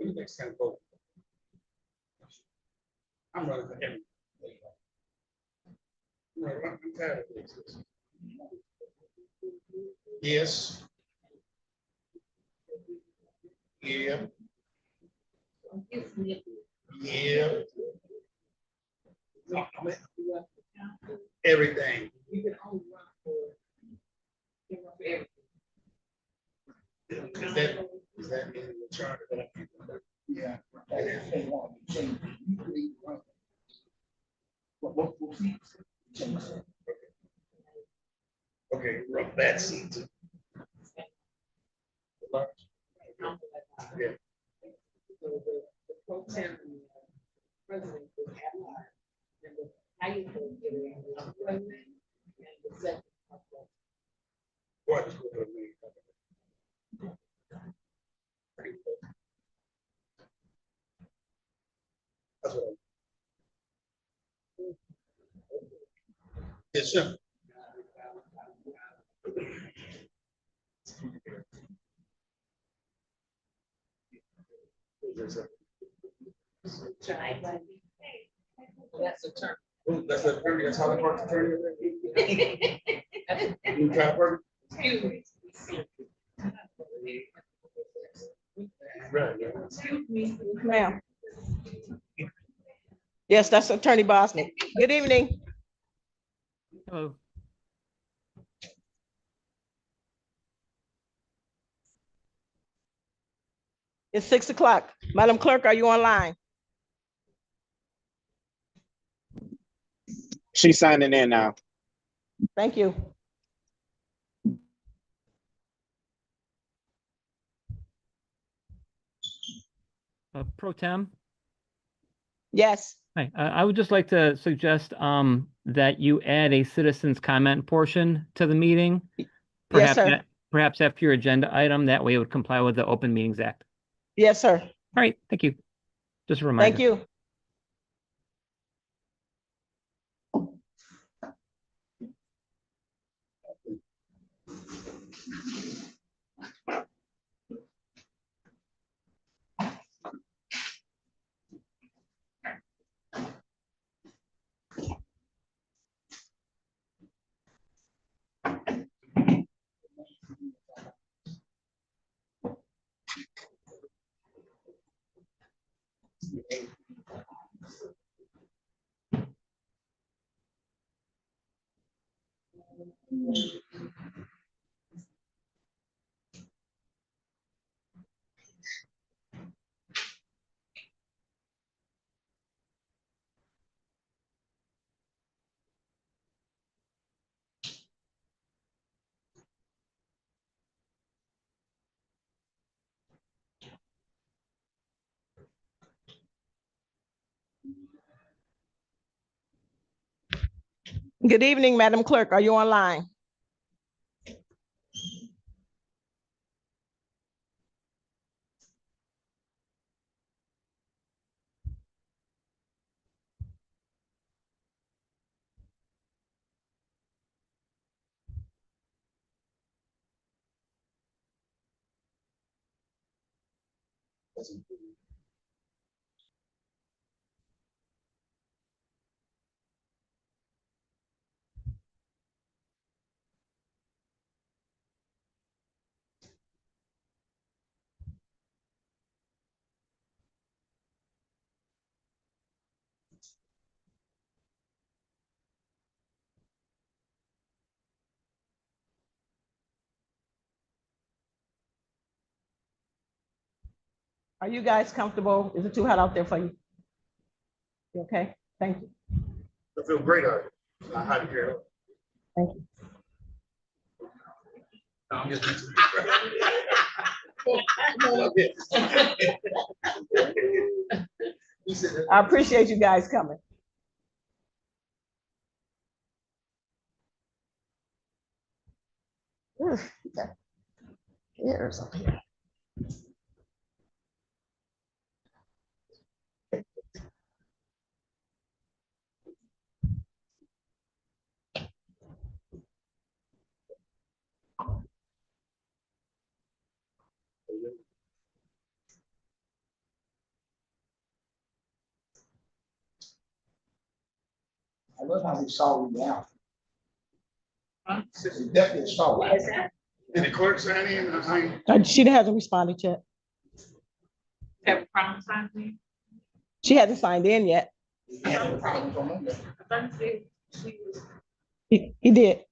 Next time, vote. I'm running for everything. I'm tired of this. Yes. Yeah. Yeah. No, I mean, everything. Is that in the charter that I keep? Yeah. Okay, rough that seat. Yeah. The pro tem president was at the highest president and the second. What? That's what it's simple. That's the term. That's the attorney, that's how the court's attorney. You try to work. Excuse me. Right. Excuse me. Ma'am. Yes, that's Attorney Bosnick. Good evening. Hello. It's 6 o'clock. Madam Clerk, are you online? She's signing in now. Thank you. Pro Tem. Yes. Hi, I would just like to suggest that you add a citizens comment portion to the meeting. Yes, sir. Perhaps after your agenda item, that way it would comply with the Open Meetings Act. Yes, sir. All right, thank you. Just a reminder. Thank you. Good evening, Madam Clerk. Are you online? Are you guys comfortable? Is it too hot out there for you? You okay? Thank you. I feel great out here. It's not hot here at all. Thank you. No, I'm just. Come on up here. He said that- I appreciate you guys coming. Ugh, okay. Here's up here. I love how we saw you now. Huh? We definitely saw What is that. that? Did the clerk sign in? She hasn't responded yet. Have a problem signing? She hasn't signed in yet. We had no problems on Monday. I thought you said she was. He did.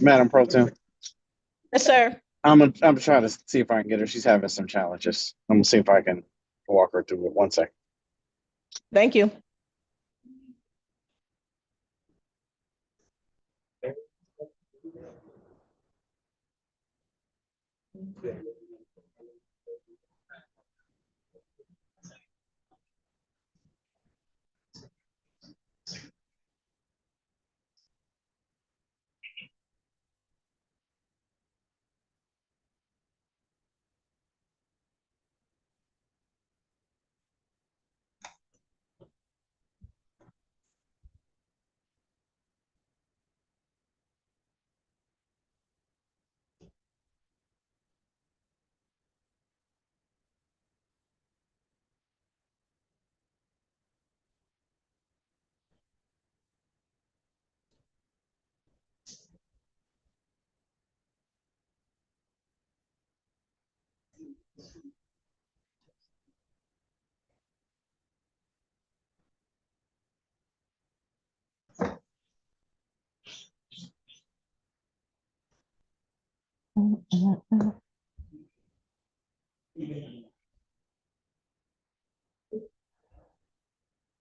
Madam Pro Tem, Yes, sir. I'm trying to see if I can get her. She's having some challenges. I'm gonna see if I can walk her through it. One second. Thank you.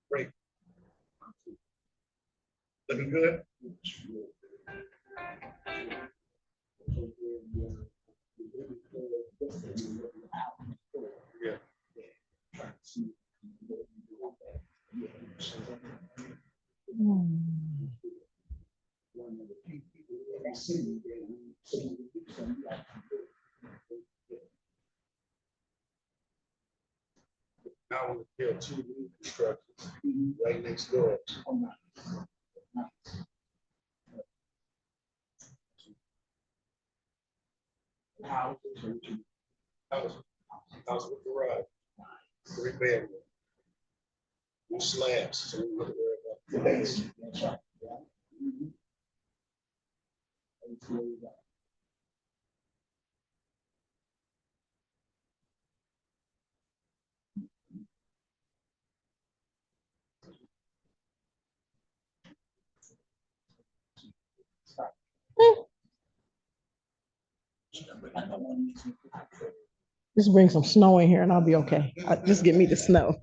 Great. Looking good? Yeah. Now I want to build two new constructions right next door. House with garage, 3 bedroom. New slabs, so we don't have to worry about the base. That's right. Yeah. Just bring some snow in here and I'll be okay. Just give me the snow.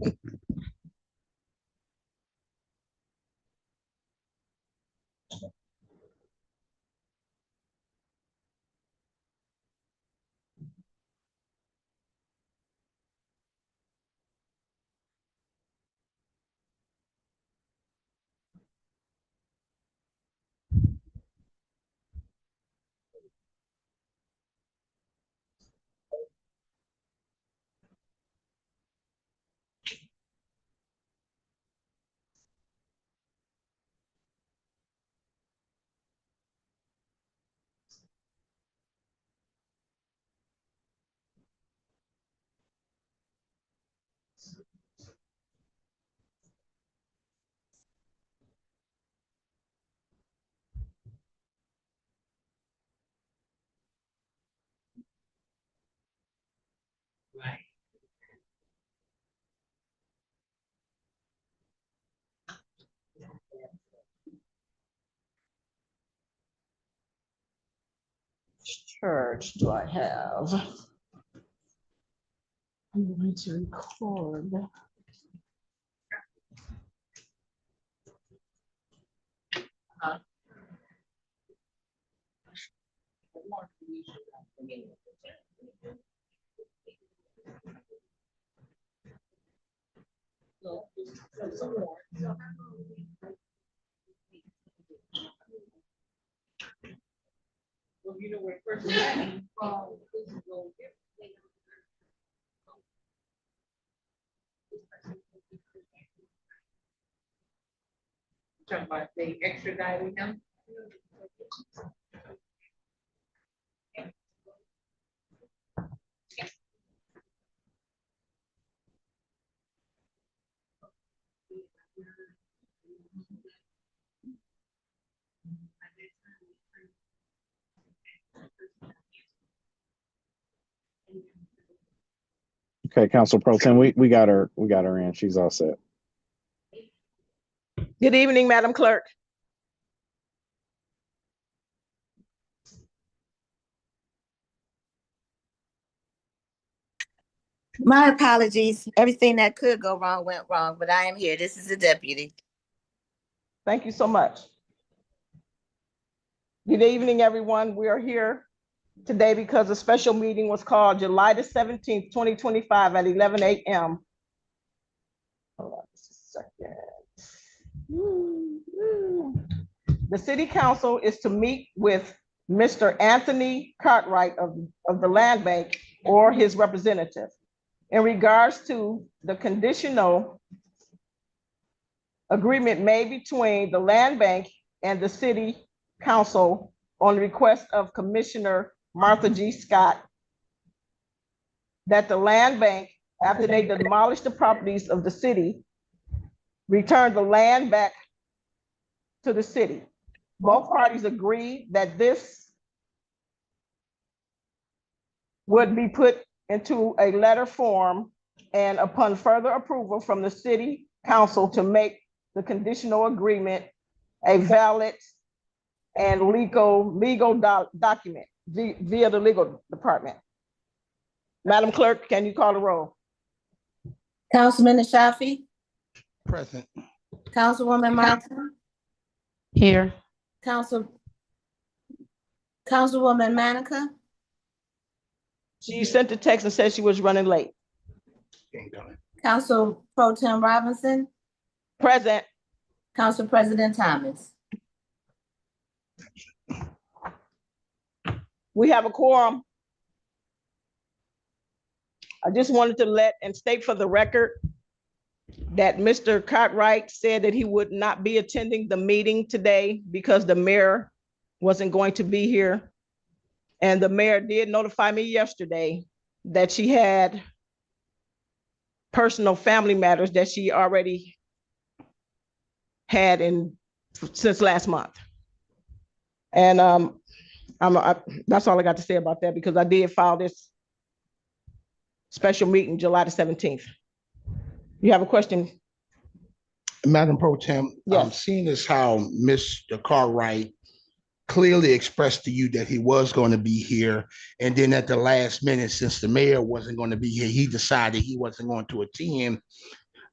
Church do I have? I'm going to record. Well, you know where first. Talking about they extradited him. Okay, Council Pro Tem, we got her in. She's all set. Good evening, Madam Clerk. My apologies. Everything that could go wrong went wrong, but I am here. This is the deputy. Thank you so much. Good evening, everyone. We are here today because a special meeting was called July the 17th, 2025 at 11 a.m. Hold on just a second. The city council is to meet with Mr. Anthony Cartwright of the Land Bank or his representative in regards to the conditional agreement made between the Land Bank and the city council on request of Commissioner Martha G. Scott, that the Land Bank, after they demolish the properties of the city, return the land back to the city. Both parties agreed that this would be put into a letter form, and upon further approval from the city council to make the conditional agreement a valid and legal document via the legal department. Madam Clerk, can you call the roll? Councilman Ashafi, Present. Councilwoman Martin, Here. Councilwoman Manica, She sent a text and said she was running late. Ain't done it. Council Pro Tem Robinson, Present. Council President Thomas. We have a quorum. I just wanted to let and state for the record that Mr. Cartwright said that he would not be attending the meeting today because the mayor wasn't going to be here. And the mayor did notify me yesterday that she had personal family matters that she already had since last month. And that's all I got to say about that, because I did file this special meeting July the 17th. You have a question? Madam Pro Tem, Yes. I'm seeing as how Mr. Cartwright clearly expressed to you that he was going to be here. And then at the last minute, since the mayor wasn't going to be here, he decided he wasn't going to attend.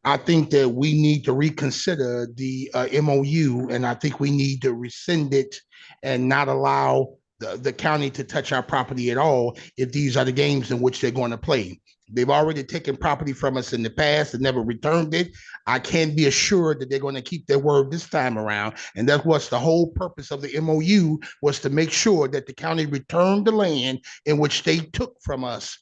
I think that we need to reconsider the MOU, and I think we need to rescind it and not allow the county to touch our property at all if these are the games in which they're going to play. They've already taken property from us in the past and never returned it. I can't be assured that they're going to keep their word this time around. And that's what's the whole purpose of the MOU, was to make sure that the county returned the land in which they took from us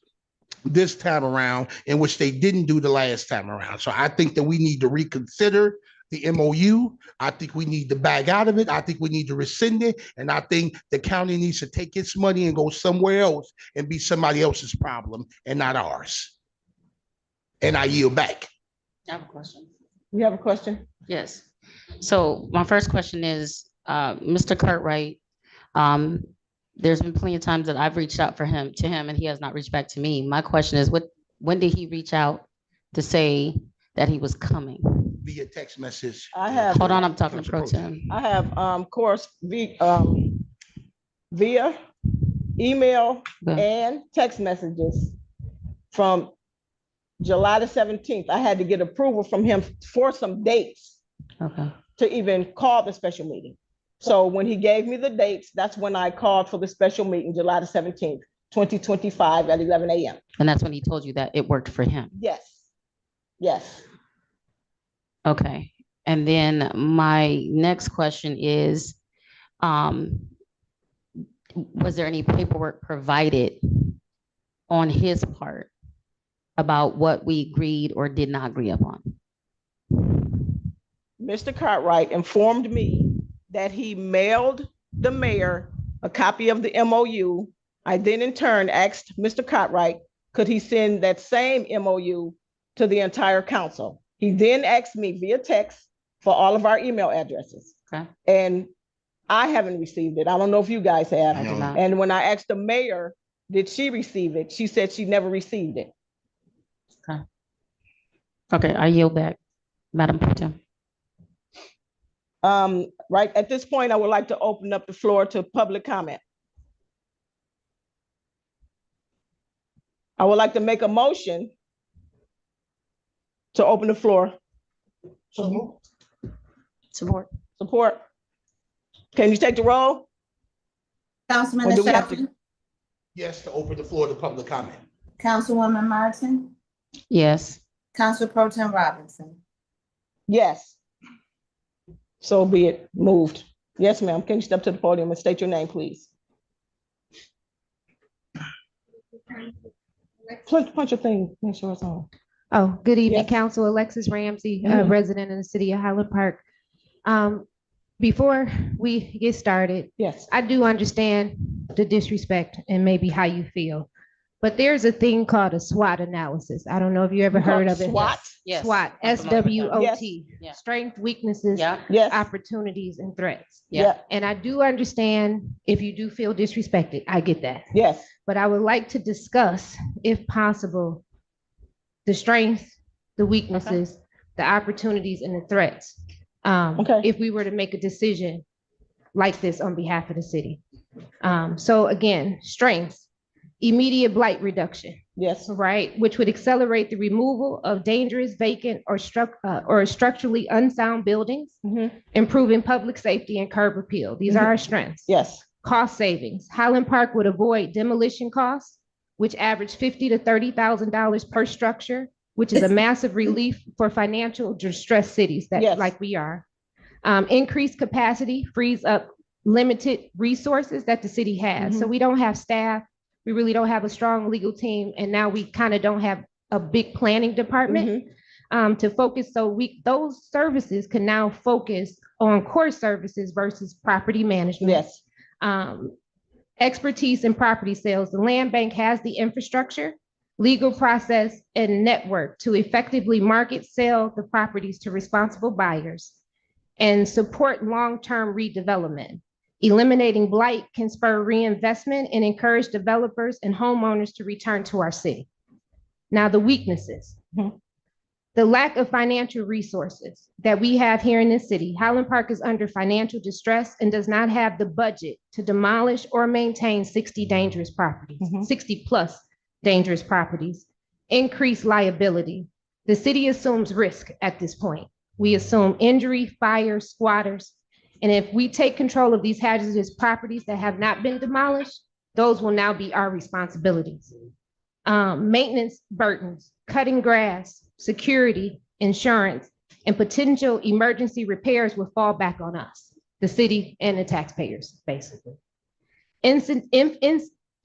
this time around, in which they didn't do the last time around. So I think that we need to reconsider the MOU. I think we need to back out of it. I think we need to rescind it. And I think the county needs to take its money and go somewhere else and be somebody else's problem and not ours. And I yield back. I have a question. You have a question? Yes. So my first question is, Mr. Cartwright, there's been plenty of times that I've reached out to him and he has not reached back to me. My question is, when did he reach out to say that he was coming? Via text message. I have. Hold on, I'm talking to Pro Tem. I have course via email Okay. and text messages from July the 17th. I had to get approval from him for some dates Okay. to even call the special meeting. So when he gave me the dates, that's when I called for the special meeting, July the 17th, 2025 at 11 a.m. And that's when he told you that it worked for him. Yes. Yes. Okay. And then my next question is, was there any paperwork provided on his part about what we agreed or did not agree upon? Mr. Cartwright informed me that he mailed the mayor a copy of the MOU. I then in turn asked Mr. Cartwright, could he send that same MOU to the entire council? He then asked me via text for all of our email addresses. Okay. And I haven't received it. I don't know if you guys have. I did not. And when I asked the mayor, did she receive it? She said she never received it. Okay, I yield back, Madam Pro Tem. Right at this point, I would like to open up the floor to public comment. I would like to make a motion to open the floor. Support. Support. Can you take the roll? Councilman Or do we have to- Ashafi, Yes, to open the floor to public comment. Councilwoman Martin, Yes. Council Pro Tem Robinson. Yes. So be it, moved. Yes, ma'am. Can you step to the podium and state your name, please? Punch your thing, make sure it's on. Oh, good evening, Yes. Council. Alexis Ramsey, Mhm. resident in the city of Highland Park. Before we get started, Yes. I do understand the disrespect and maybe how you feel, but there's a thing called a SWOT analysis. I don't know if you ever heard of it. SWOT? Yes. SWOT, I'm familiar with that. SWOT, Yeah. strength, weaknesses, Yeah. Yes. opportunities, and threats. Yeah. And I do understand if you do feel disrespected, I get that. Yes. But I would like to discuss, if possible, the strengths, the weaknesses, the opportunities, and the threats. Okay. If we were to make a decision like this on behalf of the city. So again, strengths, immediate blight reduction, Yes. right? Which would accelerate the removal of dangerous, vacant, or structurally unsound buildings, Mhm. improving public safety and curb appeal. These are our strengths. Yes. Cost savings. Highland Park would avoid demolition costs, which average $50,000 to $30,000 per structure, which is a massive relief for financial distressed cities that Yes. like we are. Increased capacity frees up limited resources that the city has. So we don't have staff. We really don't have a strong legal team. And now we kind of don't have a big planning department to focus. So those services can now focus on core services versus property management. Yes. Expertise in property sales. The land bank has the infrastructure, legal process, and network to effectively market, sell the properties to responsible buyers and support long-term redevelopment. Eliminating blight can spur reinvestment and encourage developers and homeowners to return to our city. Now, the weaknesses. The lack of financial resources that we have here in this city, Highland Park is under financial distress and does not have the budget to demolish or maintain 60 dangerous properties, 60 plus dangerous properties, increase liability. The city assumes risk at this point. We assume injury, fire, squatters. And if we take control of these hazardous properties that have not been demolished, those will now be our responsibilities. Maintenance burdens, cutting grass, security, insurance, and potential emergency repairs will fall back on us, the city and the taxpayers, basically.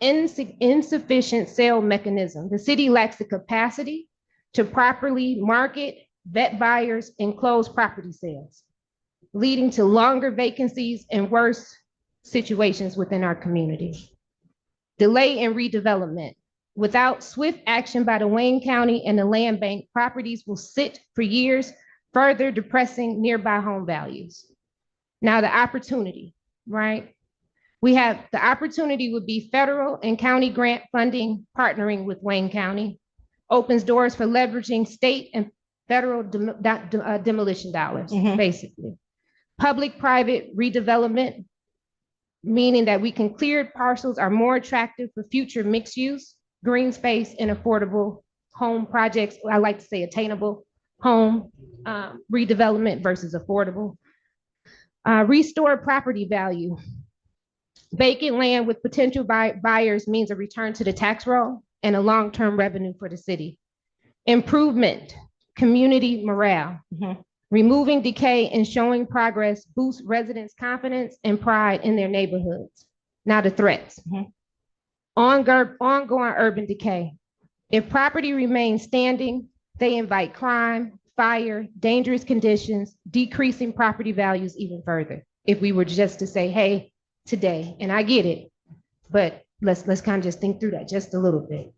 Insufficient sale mechanism. The city lacks the capacity to properly market, vet buyers, and close property sales, leading to longer vacancies and worse situations within our community. Delay in redevelopment. Without swift action by the Wayne County and the land bank, properties will sit for years, further depressing nearby home values. Now the opportunity, right? We have the opportunity would be federal and county grant funding partnering with Wayne County, opens doors for leveraging state and federal demolition dollars, basically. Public-private redevelopment, meaning that we can cleared parcels are more attractive for future mixed use, green space, and affordable home projects. I like to say attainable home redevelopment versus affordable. Restore property value. Vacant land with potential buyers means a return to the tax roll and a long-term revenue for the city. Improvement, community morale. Removing decay and showing progress boosts residents' confidence and pride in their neighborhoods. Now the threats. Ongoing urban decay. If property remains standing, they invite crime, fire, dangerous conditions, decreasing property values even further. If we were just to say, hey, today, and I get it, but let's kind of just think through that just a little bit.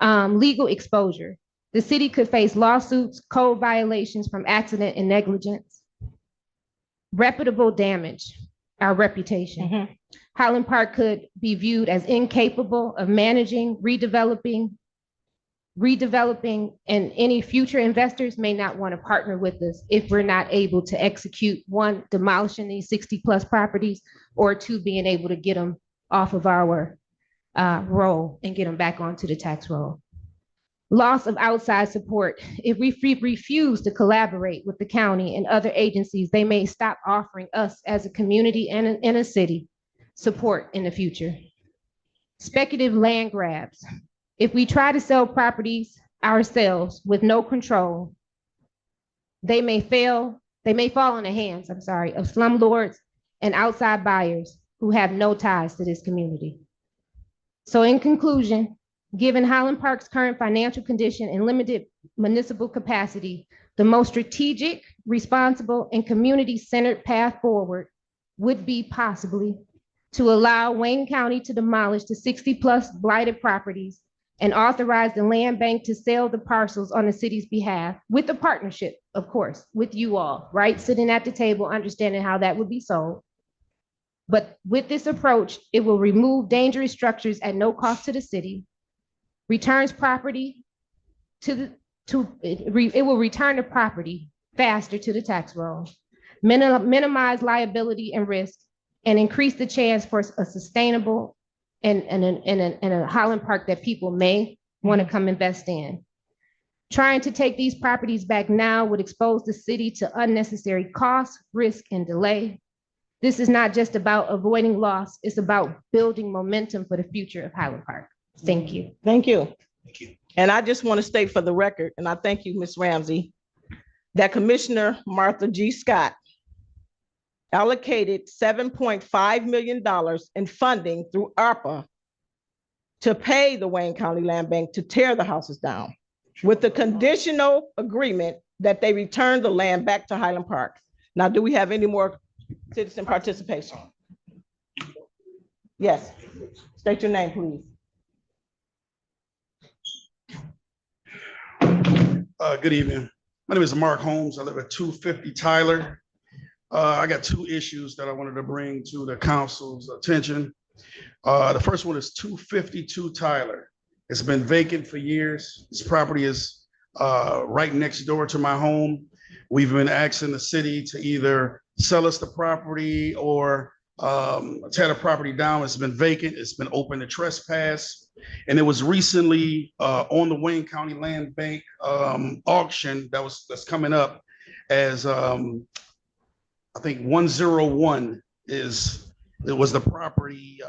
Legal exposure. The city could face lawsuits, code violations from accident and negligence. Reputable damage, our reputation. Highland Park could be viewed as incapable of managing, redeveloping, and any future investors may not want to partner with us if we're not able to execute, one, demolishing these 60 plus properties, or two, being able to get them off of our roll and get them back onto the tax roll. Loss of outside support. If we refuse to collaborate with the county and other agencies, they may stop offering us as a community and in a city support in the future. Speculative land grabs. If we try to sell properties ourselves with no control, they may fall in the hands, of slumlords and outside buyers who have no ties to this community. So in conclusion, given Highland Park's current financial condition and limited municipal capacity, the most strategic, responsible, and community-centered path forward would be possibly to allow Wayne County to demolish the 60-plus blighted properties and authorize the land bank to sell the parcels on the city's behalf with the partnership, of course, with you all, right? Sitting at the table, understanding how that would be sold. But with this approach, it will remove dangerous structures at no cost to the city, returns property it will return the property faster to the tax roll, minimize liability and risk, and increase the chance for a sustainable and a Highland Park that people may want to come invest in. Trying to take these properties back now would expose the city to unnecessary costs, risk, and delay. This is not just about avoiding loss, it's about building momentum for the future of Highland Park. Thank you. Thank you. Thank you. And I just want to state for the record, and I thank you, Ms. Ramsey, that Commissioner Martha G. Scott allocated $7.5 million in funding through ARPA to pay the Wayne County Land Bank to tear the houses down with the conditional agreement that they return the land back to Highland Park. Now, do we have any more citizen participation? Yes. State your name, please. Good evening. My name is Mark Holmes. I live at 250 Tyler. I got two issues that I wanted to bring to the council's attention. The first one is 252 Tyler. It's been vacant for years. This property is right next door to my home. We've been asking the city to either sell us the property or tear the property down. It's been vacant. It's been open to trespass. And it was recently on the Wayne County Land Bank auction that's coming up as I think 101 it was the property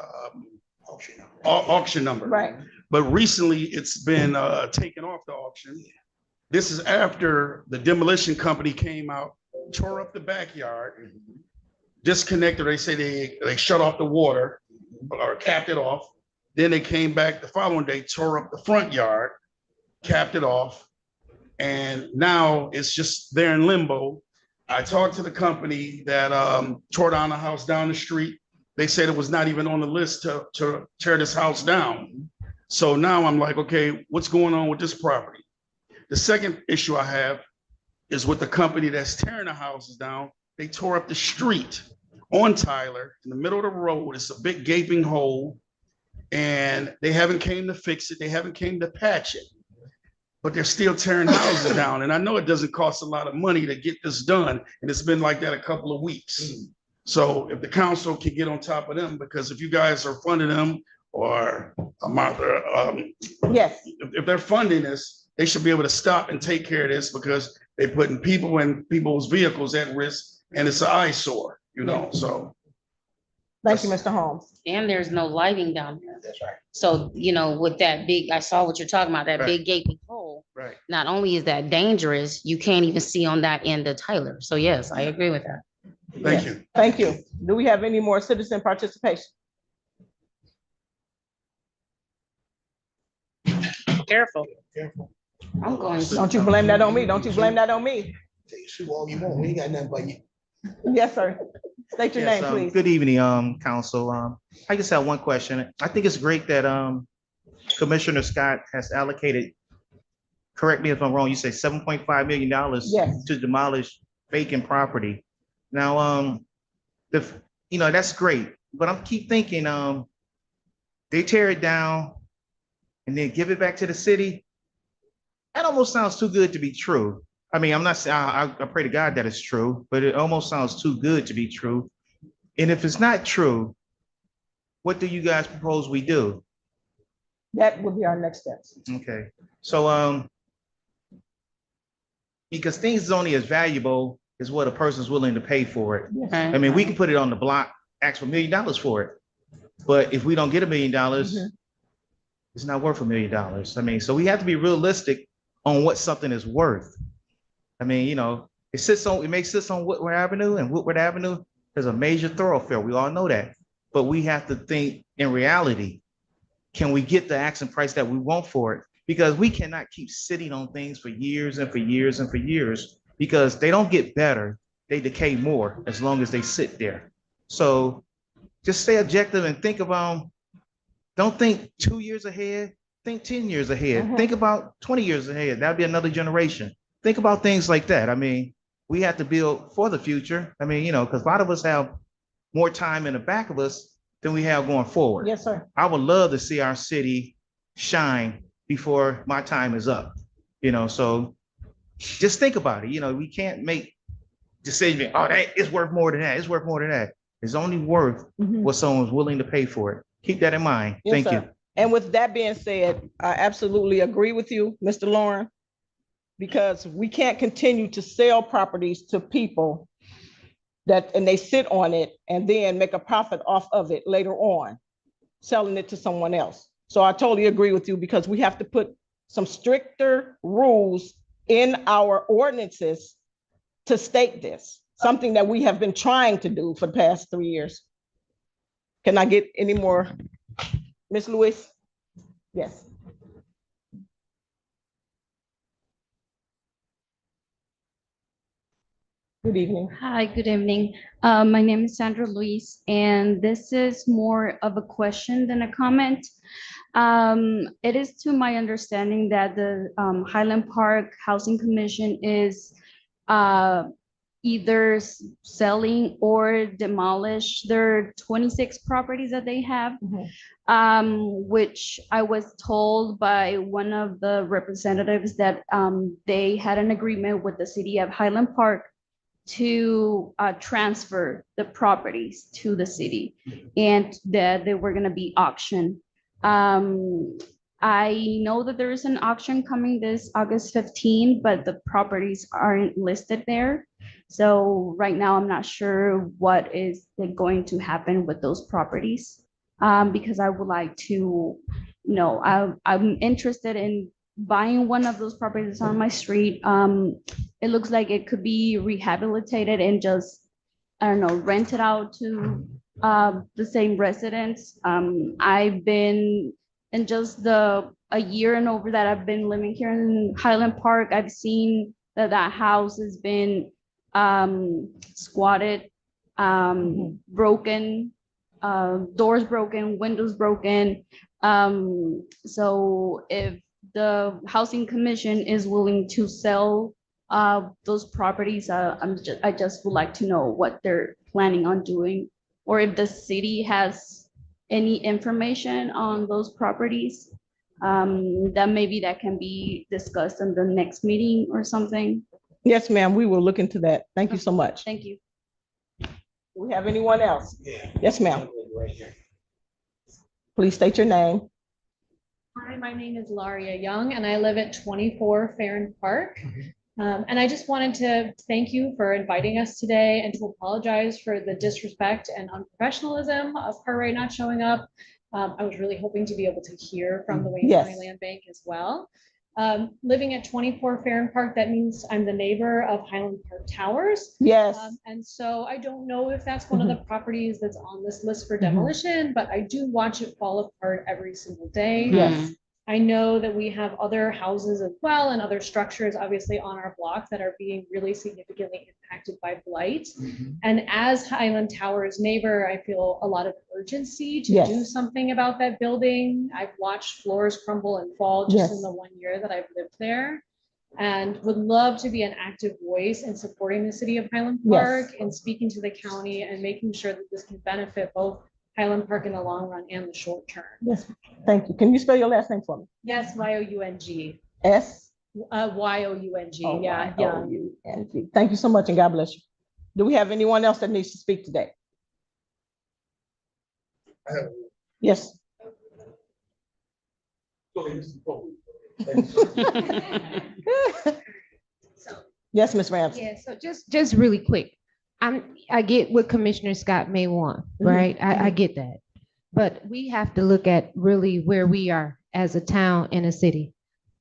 auction number. Right. But recently it's been taken off the auction. This is after the demolition company came out, tore up the backyard, disconnected. They say they shut off the water or capped it off. Then they came back the following day, tore up the front yard, capped it off. And now it's just there in limbo. I talked to the company that tore down the house down the street. They said it was not even on the list to tear this house down. So now I'm like, okay, what's going on with this property? The second issue I have is with the company that's tearing the houses down. They tore up the street on Tyler in the middle of the road. It's a big gaping hole and they haven't came to fix it. They haven't came to patch it, but they're still tearing houses down. And I know it doesn't cost a lot of money to get this done. And it's been like that a couple of weeks. So if the council can get on top of them, because if you guys are funding them or Martha, Yes. if they're funding this, they should be able to stop and take care of this because they're putting people and people's vehicles at risk and it's an eyesore, so. Thank you, Mr. Holmes. And there's no lighting down there. That's right. So, with that big, I saw what you're talking about, that Right. big gaping hole. Right. Not only is that dangerous, you can't even see on that end of Tyler. So yes, I agree with that. Thank Yes. you. Thank you. Do we have any more citizen participation? Careful. Careful. I'm going. Don't you blame that on me. Don't you blame that on me. Tell you shoot all you want. We ain't got nothing but you. Yes, sir. State your Yes, name, please. good evening, council. I just have one question. I think it's great that Commissioner Scott has allocated, correct me if I'm wrong, you say $7.5 million Yes. to demolish vacant property. Now, that's great, but I'm keep thinking, they tear it down and then give it back to the city. That almost sounds too good to be true. I mean, I'm not saying, I pray to God that it's true, but it almost sounds too good to be true. And if it's not true, what do you guys propose we do? That will be our next steps. Okay, so, because things is only as valuable as what a person's willing to pay for it. Yes. I mean, we can put it on the block, ask for $1 million for it. But if we don't get $1 million, it's not worth $1 million. I mean, so we have to be realistic on what something is worth. I mean, it may sit on Woodward Avenue, and Woodward Avenue is a major thoroughfare. We all know that. But we have to think in reality, can we get the asking price that we want for it? Because we cannot keep sitting on things for years and for years and for years, because they don't get better, they decay more as long as they sit there. So just stay objective and think about, don't think 2 years ahead, think 10 years ahead, think about 20 years ahead. That'd be another generation. Think about things like that. I mean, we have to build for the future. I mean, because a lot of us have more time in the back of us than we have going forward. Yes, sir. I would love to see our city shine before my time is up, so just think about it. We can't make decisions, that is worth more than that. It's worth more than that. It's only worth what someone's willing to pay for it. Keep that in mind. Yes, Thank sir. you. And with that being said, I absolutely agree with you, Mr. Lauren, because we can't continue to sell properties to people and they sit on it and then make a profit off of it later on, selling it to someone else. So I totally agree with you, because we have to put some stricter rules in our ordinances to state this, something that we have been trying to do for the past 3 years. Can I get any more? Ms. Lewis? Yes. Good evening. Hi, good evening. My name is Sandra Luis, and this is more of a question than a comment. It is to my understanding that the Highland Park Housing Commission is either selling or demolish their 26 properties that they have. Which I was told by one of the representatives that they had an agreement with the city of Highland Park to transfer the properties to the city and that they were going to be auctioned. I know that there is an auction coming this August 15, but the properties aren't listed there. So right now, I'm not sure what is going to happen with those properties, because I would like to know, I'm interested in buying one of those properties on my street. It looks like it could be rehabilitated and just, I don't know, rented out to the same residents. I've been in just a year and over that I've been living here in Highland Park, I've seen that house has been squatted, broken, doors broken, windows broken. So if the Housing Commission is willing to sell those properties, I just would like to know what they're planning on doing, or if the city has any information on those properties, that maybe that can be discussed in the next meeting or something. Yes, ma'am, we will look into that. Thank you so much. Thank you. Do we have anyone else? Yeah. Yes, ma'am. Right here. Please state your name. Hi, my name is Laria Young and I live at 24 Farron Park. And I just wanted to thank you for inviting us today and to apologize for the disrespect and unprofessionalism of Cartwright not showing up. I was really hoping to be able to hear from the Wayne County Land Bank as well. Living at 24 Farron Park, that means I'm the neighbor of Highland Park Towers. Yes. And so I don't know if that's one of the properties that's on this list for demolition, but I do watch it fall apart every single day. Yes. I know that we have other houses as well and other structures obviously on our block that are being really significantly impacted by blight. And as Highland Towers neighbor, I feel a lot of urgency to do something about that building. I've watched floors crumble and fall just in the 1 year that I've lived there, and would love to be an active voice in supporting the city of Highland Park and speaking to the county and making sure that this can benefit both Highland Park in the long run and the short term. Yes, thank you. Can you spell your last name for me? Yes, Y-O-U-N-G. S? Y-O-U-N-G, yeah, Young. Y-O-U-N-G. Thank you so much and God bless you. Do we have anyone else that needs to speak today? I have. Yes. Yes, Ms. Ramsey. Yeah, so just really quick. I get what Commissioner Scott may want, right? I get that. But we have to look at really where we are as a town and a city.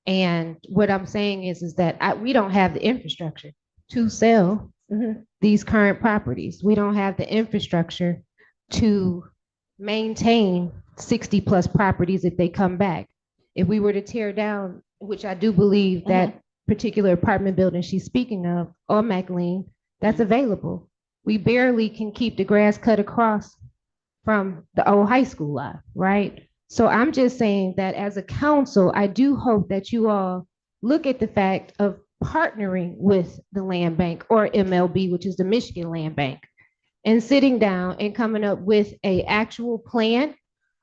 And what I'm saying is that we don't have the infrastructure to sell these current properties. We don't have the infrastructure to maintain 60 plus properties if they come back. If we were to tear down, which I do believe that particular apartment building she's speaking of, or McLean, that's available. We barely can keep the grass cut across from the old high school lot, right? So I'm just saying that as a council, I do hope that you all look at the fact of partnering with the land bank or MLB, which is the Michigan Land Bank, and sitting down and coming up with an actual plan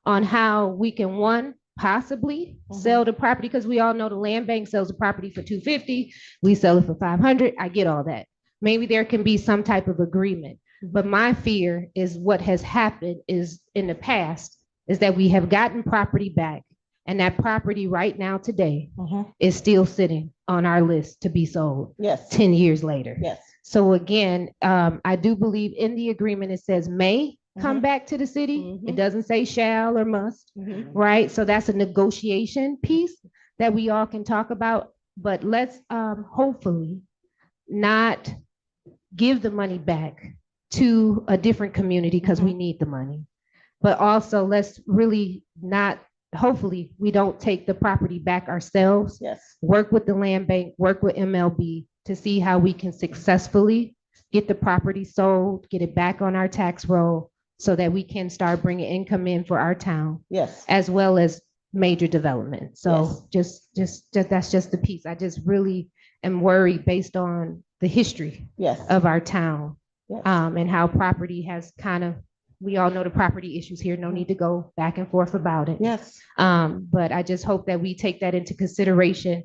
on how we can, one, possibly sell the property, because we all know the land bank sells the property for $250, we sell it for $500. I get all that. Maybe there can be some type of agreement. But my fear is what has happened is in the past is that we have gotten property back, and that property right now today is still sitting on our list to be sold 10 years later. Yes. So again, I do believe in the agreement, it says may come back to the city. It doesn't say shall or must, right? So that's a negotiation piece that we all can talk about, but let's hopefully not give the money back to a different community because we need the money. But also let's really not, hopefully we don't take the property back ourselves. Yes. Work with the land bank, work with MLB to see how we can successfully get the property sold, get it back on our tax roll so that we can start bringing income in for our town. Yes. As well as major development. So just that's just the piece. I just really am worried based on the history Yes. of our town. Yes. And how property has kind of, we all know the property issues here, no need to go back and forth about it. Yes. But I just hope that we take that into consideration.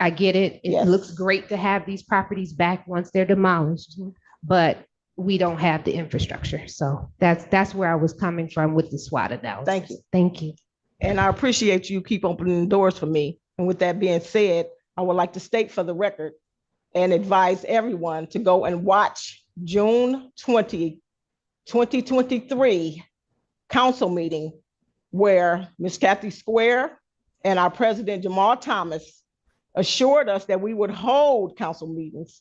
I get it. It Yes. looks great to have these properties back once they're demolished, but we don't have the infrastructure. So that's where I was coming from with the SWOT analysis. Thank you. Thank you. And I appreciate you keep opening doors for me. And with that being said, I would like to state for the record and advise everyone to go and watch June 20, 2023 council meeting where Ms. Kathy Square and our president Jamal Thomas assured us that we would hold council meetings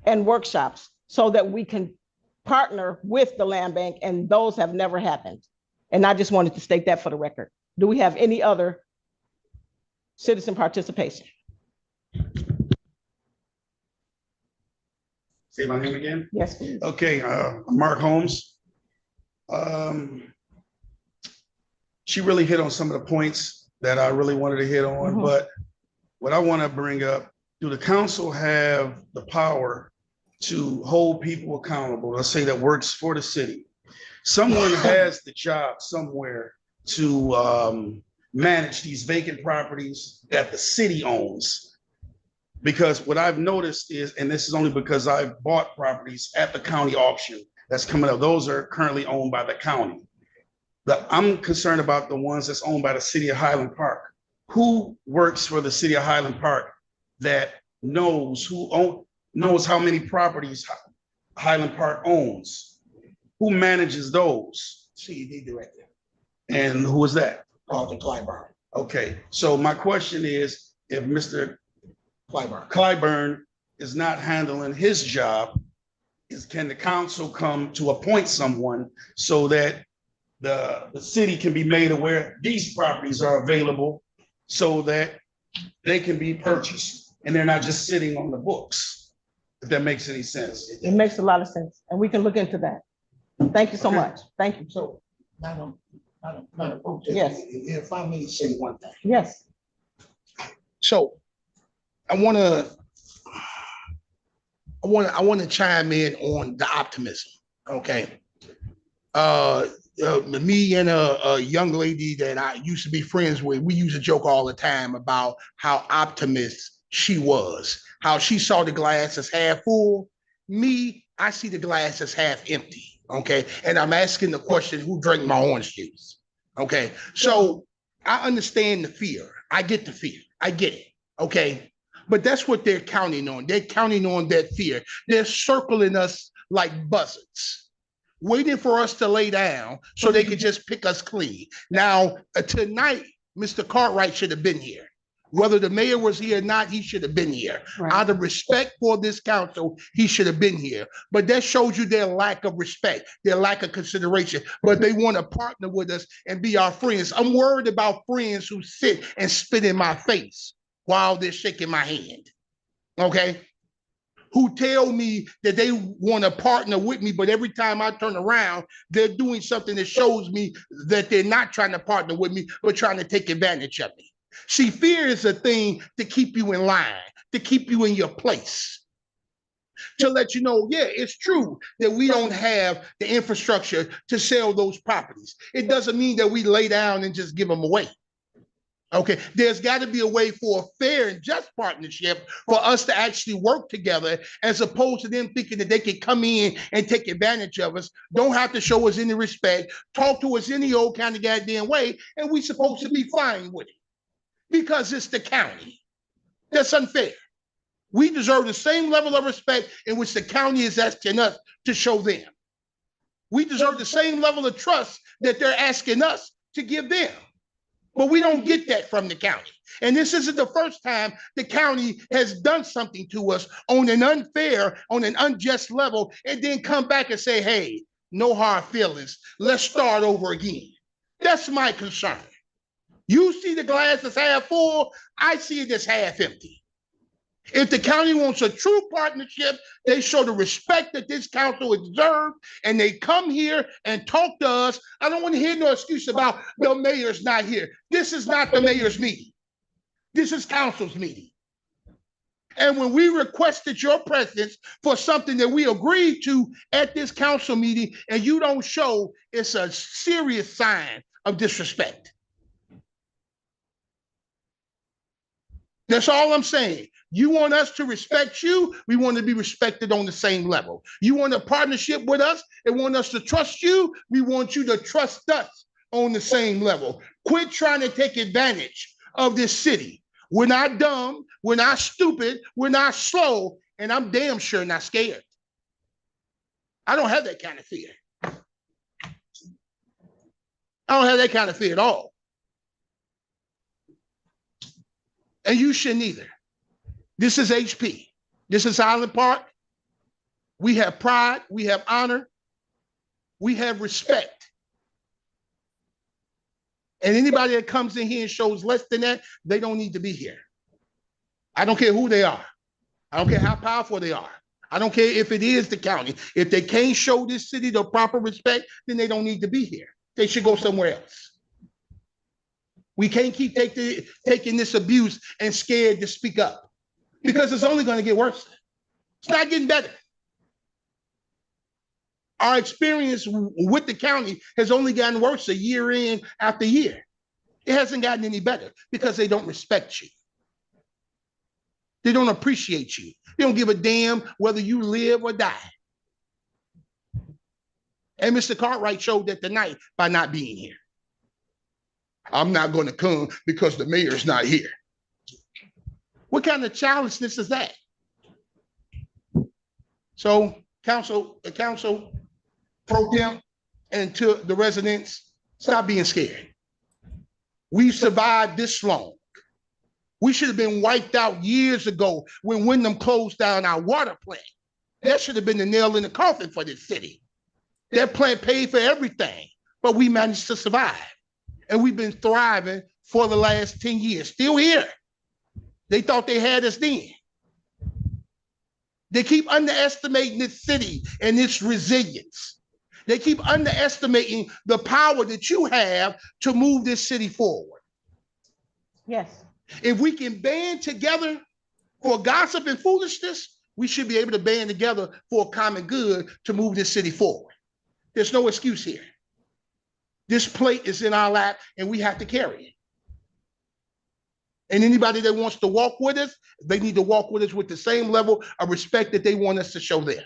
and workshops so that we can partner with the land bank, and those have never happened. And I just wanted to state that for the record. Do we have any other citizen participation? Say my name again? Yes, please. Okay, Mark Holmes. She really hit on some of the points that I really wanted to hit on, but what I want to bring up, do the council have the power to hold people accountable, let's say that works for the city? Someone has the job somewhere to manage these vacant properties that the city owns. Because what I've noticed is, and this is only because I've bought properties at the county auction that's coming up, those are currently owned by the county. I'm concerned about the ones that's owned by the city of Highland Park. Who works for the city of Highland Park that knows how many properties Highland Park owns? Who manages those? CED director. And who is that? Carlton Clyburn. Okay, so my question is, if Mr. Clyburn is not handling his job, can the council come to appoint someone so that the city can be made aware these properties are available so that they can be purchased and they're not just sitting on the books, if that makes any sense? It makes a lot of sense, and we can look into that. Thank you so much. Thank you. So, Madam, Yes. If I may say one thing. Yes. So I want to chime in on the optimism. Okay. Me and a young lady that I used to be friends with, we used to joke all the time about how optimist she was, how she saw the glass as half full. Me, I see the glass as half empty. Okay. And I'm asking the question, who drank my orange juice? Okay. So I understand the fear. I get the fear. I get it. Okay. But that's what they're counting on. They're counting on that fear. They're circling us like buzzards, waiting for us to lay down so they could just pick us clean. Now, tonight, Mr. Cartwright should have been here. Whether the mayor was here or not, he should have been here. Right. Out of respect for this council, he should have been here. But that shows you their lack of respect, their lack of consideration. But they want to partner with us and be our friends. I'm worried about friends who sit and spit in my face while they're shaking my hand. Okay? Who tell me that they want to partner with me, but every time I turn around, they're doing something that shows me that they're not trying to partner with me, but trying to take advantage of me. See, fear is a thing to keep you in line, to keep you in your place, to let you know, yeah, it's true that we don't have the infrastructure to sell those properties. It doesn't mean that we lay down and just give them away. Okay, there's got to be a way for a fair and just partnership for us to actually work together, as opposed to them thinking that they can come in and take advantage of us, don't have to show us any respect, talk to us any old kind of goddamn way, and we supposed to be fine with it because it's the county. That's unfair. We deserve the same level of respect in which the county is asking us to show them. We deserve the same level of trust that they're asking us to give them. But we don't get that from the county. And this isn't the first time the county has done something to us on an unfair, on an unjust level, and then come back and say, hey, no hard feelings. Let's start over again. That's my concern. You see the glass as half full, I see it as half empty. If the county wants a true partnership, they show the respect that this council deserves, and they come here and talk to us. I don't want to hear no excuse about the mayor's not here. This is not the mayor's meeting. This is council's meeting. And when we requested your presence for something that we agreed to at this council meeting and you don't show, it's a serious sign of disrespect. That's all I'm saying. You want us to respect you, we want to be respected on the same level. You want a partnership with us and want us to trust you, we want you to trust us on the same level. Quit trying to take advantage of this city. We're not dumb, we're not stupid, we're not slow, and I'm damn sure not scared. I don't have that kind of fear. I don't have that kind of fear at all. And you shouldn't either. This is HP. This is Highland Park. We have pride, we have honor, we have respect. And anybody that comes in here and shows less than that, they don't need to be here. I don't care who they are. I don't care how powerful they are. I don't care if it is the county. If they can't show this city the proper respect, then they don't need to be here. They should go somewhere else. We can't keep taking this abuse and scared to speak up because it's only going to get worse. It's not getting better. Our experience with the county has only gotten worse a year in after year. It hasn't gotten any better because they don't respect you. They don't appreciate you. They don't give a damn whether you live or die. And Mr. Cartwright showed that tonight by not being here. I'm not going to come because the mayor's not here. What kind of childishness is that? So, the council pro tem and to the residents, stop being scared. We've survived this long. We should have been wiped out years ago when Wyndham closed down our water plant. That should have been the nail in the coffin for this city. That plant paid for everything, but we managed to survive. And we've been thriving for the last 10 years, still here. They thought they had us then. They keep underestimating this city and its resilience. They keep underestimating the power that you have to move this city forward. Yes. If we can band together for gossip and foolishness, we should be able to band together for a common good to move this city forward. There's no excuse here. This plate is in our lap and we have to carry it. And anybody that wants to walk with us, they need to walk with us with the same level of respect that they want us to show them.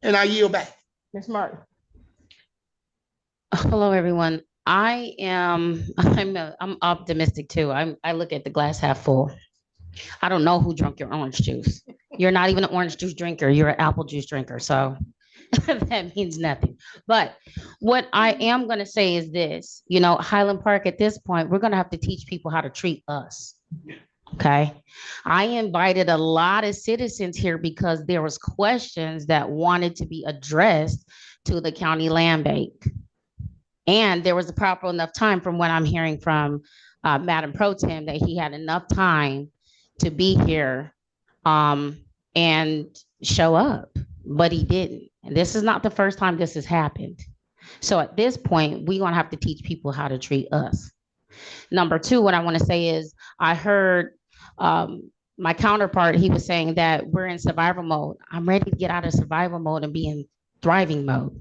And I yield back. Ms. Martin. Hello, everyone. I'm optimistic too. I look at the glass half full. I don't know who drank your orange juice. You're not even an orange juice drinker. You're an apple juice drinker. So that means nothing. But what I am going to say is this, Highland Park at this point, we're going to have to teach people how to treat us. Okay. I invited a lot of citizens here because there was questions that wanted to be addressed to the county land bank. And there was a proper enough time from what I'm hearing from Madam Pro Tem that he had enough time to be here and show up, but he didn't. And this is not the first time this has happened. So at this point, we're going to have to teach people how to treat us. Number two, what I want to say is I heard my counterpart, he was saying that we're in survival mode. I'm ready to get out of survival mode and be in thriving mode.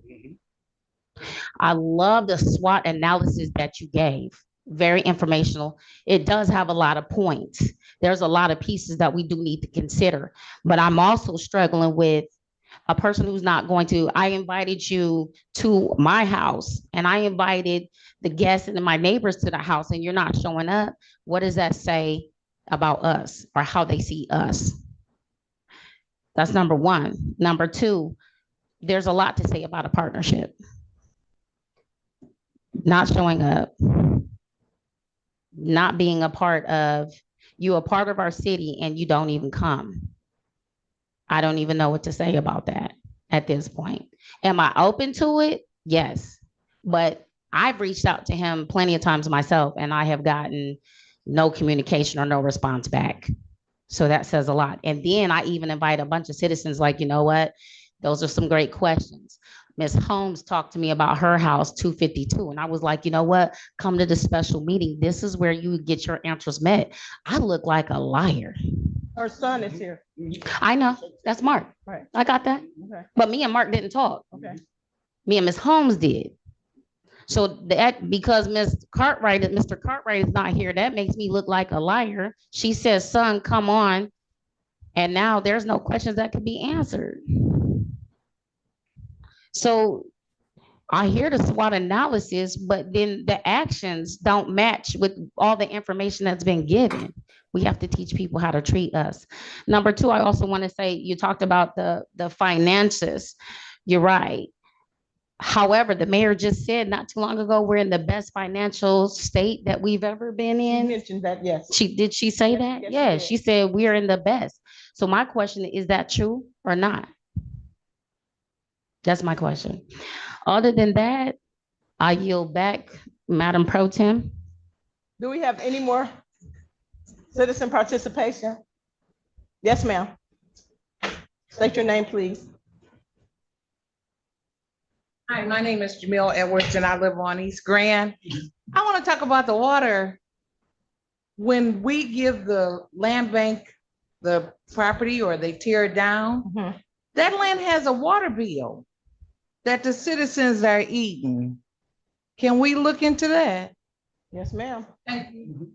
I love the SWOT analysis that you gave. Very informational. It does have a lot of points. There's a lot of pieces that we do need to consider, but I'm also struggling with a person who's not going to. I invited you to my house and I invited the guests and my neighbors to the house and you're not showing up. What does that say about us or how they see us? That's number one. Number two, there's a lot to say about a partnership. Not showing up, not being a part of, you a part of our city and you don't even come. I don't even know what to say about that at this point. Am I open to it? Yes. But I've reached out to him plenty of times myself and I have gotten no communication or no response back. So that says a lot. And then I even invite a bunch of citizens like, you know what? Those are some great questions. Ms. Holmes talked to me about her house 252. And I was like, you know what? Come to the special meeting. This is where you get your answers met. I look like a liar. Her son is here. I know, that's Mark. Right. I got that. Okay, But me and Mark didn't talk. okay. Me and Ms. Holmes did. So that, because Mr. Cartwright is not here, that makes me look like a liar. She says, son, come on. And now there's no questions that could be answered. So I hear the SWOT analysis, but then the actions don't match with all the information that's been given. We have to teach people how to treat us. Number two, I also want to say, you talked about the finances. You're right. However, the mayor just said not too long ago, we're in the best financial state that we've ever been She in. mentioned that, yes. Did she say that? yes, she Yeah, did. she said we're in the best. So my question is that true or not? That's my question. Other than that, I yield back, Madam Pro Tem. Do we have any more citizen participation? Yes, ma'am. State your name, please. Hi, my name is Jamil Edwards and I live on East Grand. I want to talk about the water. When we give the land bank the property or they tear it down, that land has a water bill that the citizens are eating. Can we look into that? Yes, ma'am. Thank you.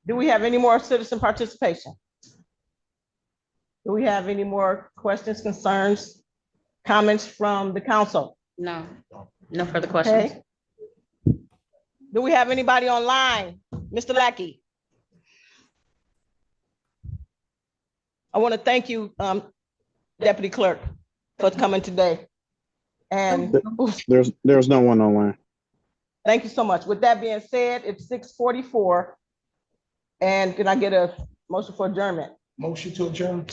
Do we have any more citizen participation? Do we have any more questions, concerns, comments from the council? No, no further questions. Okay. Do we have anybody online? Mr. Lackey? I want to thank you, Deputy Clerk, for coming today. And There's no one online. thank you so much. With that being said, it's 6:44. And can I get a motion for adjournment? Motion to adjourn.